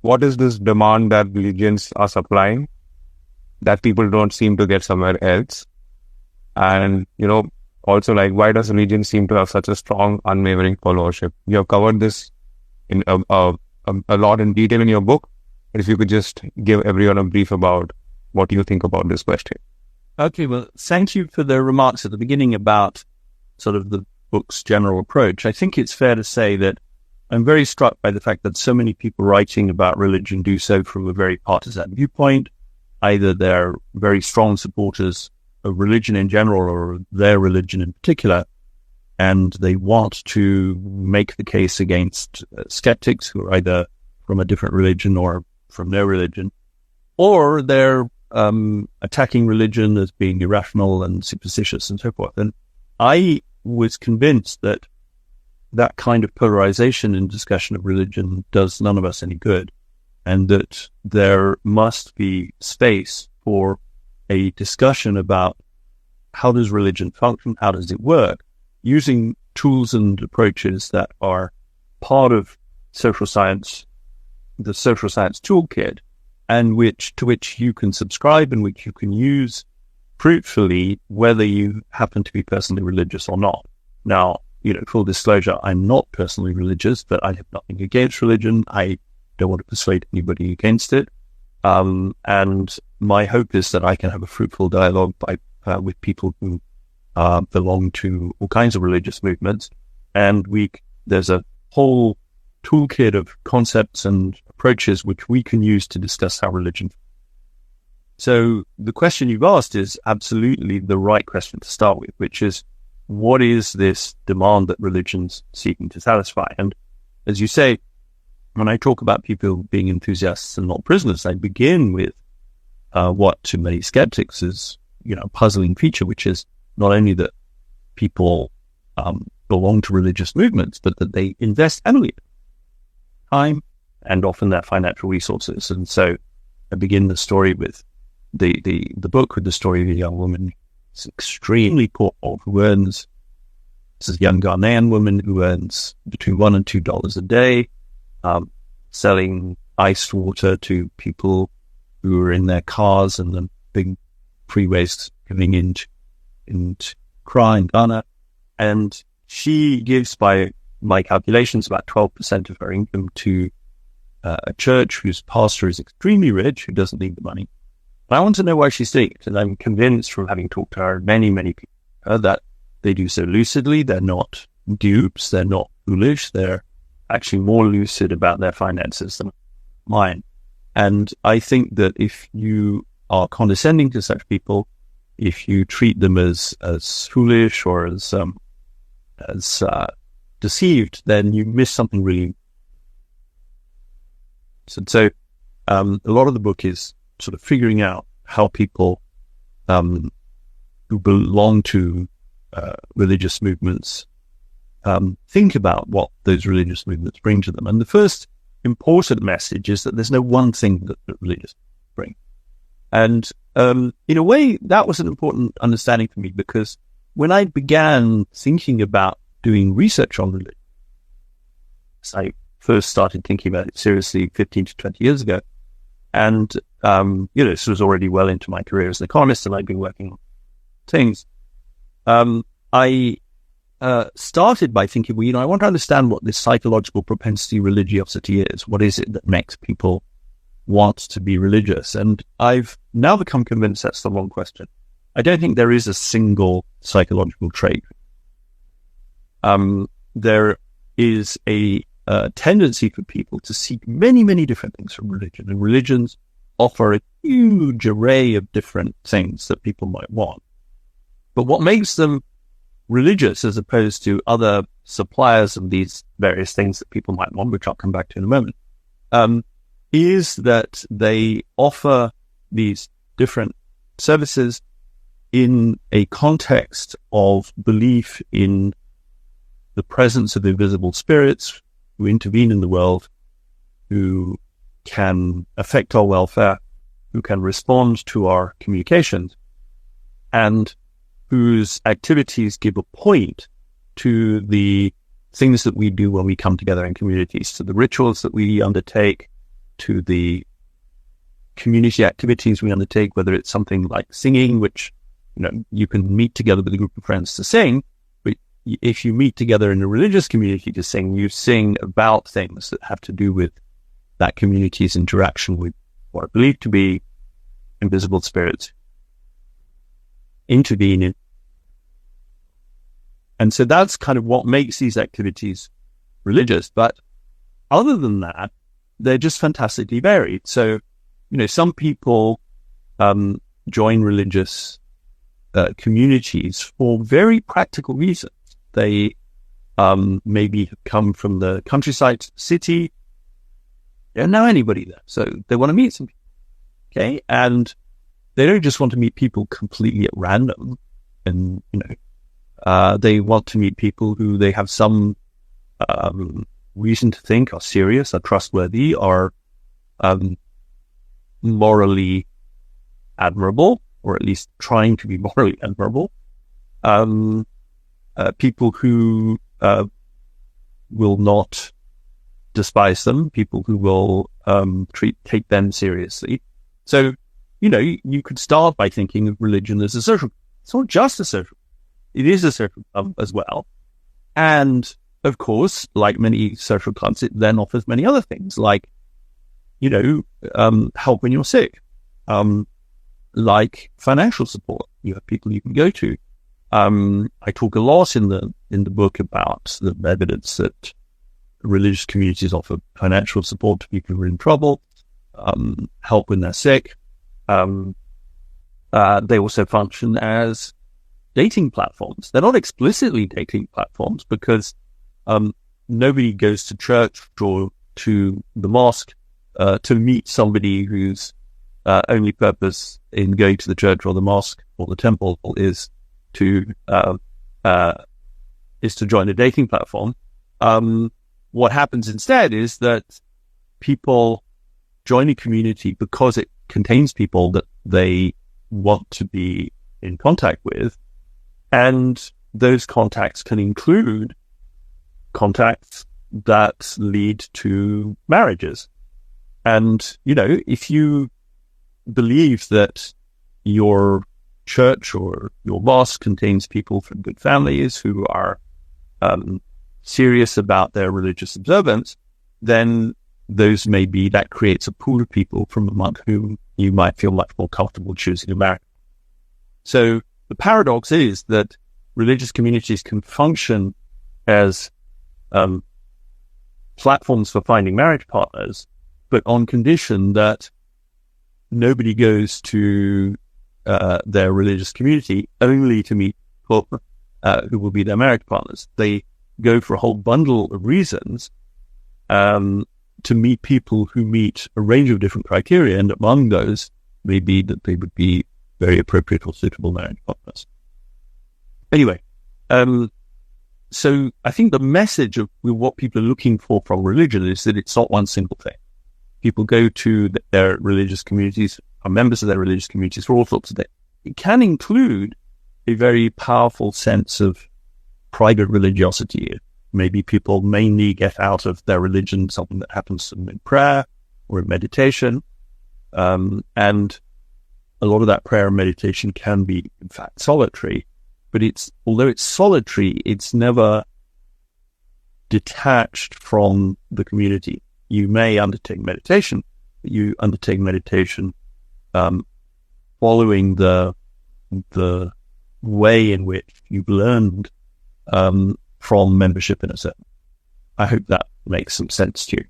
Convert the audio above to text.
what is this demand that religions are supplying that people don't seem to get somewhere else? And, also like, why does religion seem to have such a strong, unwavering followership? You have covered this in a lot in detail in your book, but if you could just give everyone a brief about what you think about this question. Okay, well, thank you for the remarks at the beginning about sort of the book's general approach. I think it's fair to say that I'm very struck by the fact that so many people writing about religion do so from a very partisan viewpoint. Either they're very strong supporters of religion in general or their religion in particular, and they want to make the case against skeptics who are either from a different religion or from no religion, or they're attacking religion as being irrational and superstitious and so forth. And I was convinced that that kind of polarization in discussion of religion does none of us any good, and that there must be space for a discussion about how does religion function, how does it work, using tools and approaches that are part of social science, the social science toolkit, and to which you can subscribe and which you can use fruitfully, whether you happen to be personally religious or not. Now, full disclosure, I'm not personally religious, but I have nothing against religion. I don't want to persuade anybody against it. And my hope is that I can have a fruitful dialogue with people who belong to all kinds of religious movements. And there's a whole toolkit of concepts and approaches which we can use to discuss how religion. So the question you've asked is absolutely the right question to start with, which is, what is this demand that religion's seeking to satisfy? And as you say, when I talk about people being enthusiasts and not prisoners, I begin with what to many skeptics is, a puzzling feature, which is not only that people belong to religious movements, but that they invest heavily time and often their financial resources. And so I begin the story with the book with the story of a young woman who's extremely poor, this is a young Ghanaian woman who earns between $1 and $2 a day, selling iced water to people who are in their cars and the big freeways coming into Accra in Ghana. And she gives, by my calculations, about 12% of her income to a church whose pastor is extremely rich, who doesn't need the money. But I want to know why she's doing it. And I'm convinced from having talked to her, many, many people, that they do so lucidly. They're not dupes. They're not foolish. They're actually more lucid about their finances than mine. And I think that if you are condescending to such people, if you treat them as foolish or as deceived, then you miss something really. So a lot of the book is sort of figuring out how people who belong to religious movements think about what those religious movements bring to them. And the first important message is that there's no one thing that religious bring. And in a way, that was an important understanding for me, because when I began thinking about doing research on religion, I first started thinking about it seriously 15 to 20 years ago. And, this was already well into my career as an economist, and I'd been working on things. I started by thinking, I want to understand what this psychological propensity religiosity is. What is it that makes people want to be religious? And I've now become convinced that's the wrong question. I don't think there is a single psychological trait. There is a tendency for people to seek many, many different things from religion, and religions offer a huge array of different things that people might want. But what makes them religious as opposed to other suppliers of these various things that people might want, which I'll come back to in a moment, is that they offer these different services in a context of belief in the presence of invisible spirits who intervene in the world, who can affect our welfare, who can respond to our communications, and whose activities give a point to the things that we do when we come together in communities, to the rituals that we undertake, to the community activities we undertake, whether it's something like singing, which, you can meet together with a group of friends to sing. But if you meet together in a religious community to sing, you sing about things that have to do with that community's interaction with what are believed to be invisible spirits intervening. And so that's kind of what makes these activities religious. But other than that, they're just fantastically varied. So, some people join religious communities for very practical reasons. They maybe have come from the countryside to the city. They don't know anybody there, so they want to meet some people. Okay, and they don't just want to meet people completely at random, and they want to meet people who they have some reason to think are serious, are trustworthy, are morally admirable, or at least trying to be morally admirable. People who will not despise them, people who will take them seriously. So, you could start by thinking of religion as a social. It's not just a social. It is a social club as well. And of course, like many social clubs, it then offers many other things like, help when you're sick, like financial support. You have people you can go to. I talk a lot in the book about the evidence that religious communities offer financial support to people who are in trouble, help when they're sick. They also function as dating platforms. They're not explicitly dating platforms because nobody goes to church or to the mosque to meet somebody whose only purpose in going to the church or the mosque or the temple is to join a dating platform. What happens instead is that people join a community because it contains people that they want to be in contact with, and those contacts can include contacts that lead to marriages. And, if you believe that your church or your mosque contains people from good families who are serious about their religious observance, then that creates a pool of people from among whom you might feel much more comfortable choosing to marry. So the paradox is that religious communities can function as platforms for finding marriage partners, but on condition that nobody goes to their religious community only to meet people who will be their marriage partners. They go for a whole bundle of reasons to meet people who meet a range of different criteria, and among those may be that they would be very appropriate or suitable marriage partners. Anyway, so I think the message of what people are looking for from religion is that it's not one single thing. People go to their religious communities, are members of their religious communities for all sorts of things. It can include a very powerful sense of private religiosity. Maybe people mainly get out of their religion something that happens to them in prayer or in meditation. And a lot of that prayer and meditation can be, in fact, solitary. But although it's solitary, it's never detached from the community. You may undertake meditation, but you undertake meditation following the way in which you've learned from membership in a certain. I hope that makes some sense to you.